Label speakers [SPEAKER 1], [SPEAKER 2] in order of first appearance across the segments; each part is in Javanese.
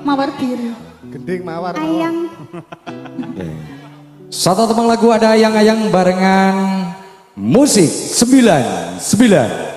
[SPEAKER 1] Mawar biru.
[SPEAKER 2] Gending mawar.
[SPEAKER 1] Ayang.
[SPEAKER 3] Satu temang lagu ada ayang-ayang barengan musik 99.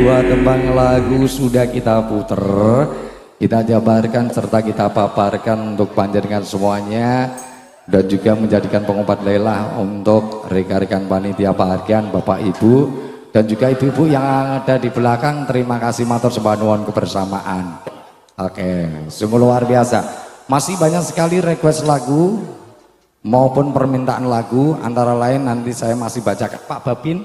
[SPEAKER 3] dua tembang lagu sudah kita puter, kita jabarkan serta kita paparkan untuk panjenengan semuanya, dan juga menjadikan pengumpat lelah untuk rekan-rekan panitia penghargaan Bapak Ibu dan juga ibu-ibu yang ada di belakang. Terima kasih matur sembah nuwun kebersamaan. Oke, sungguh luar biasa. Masih banyak sekali request lagu maupun permintaan lagu, antara lain nanti saya masih bacakan Pak Babin.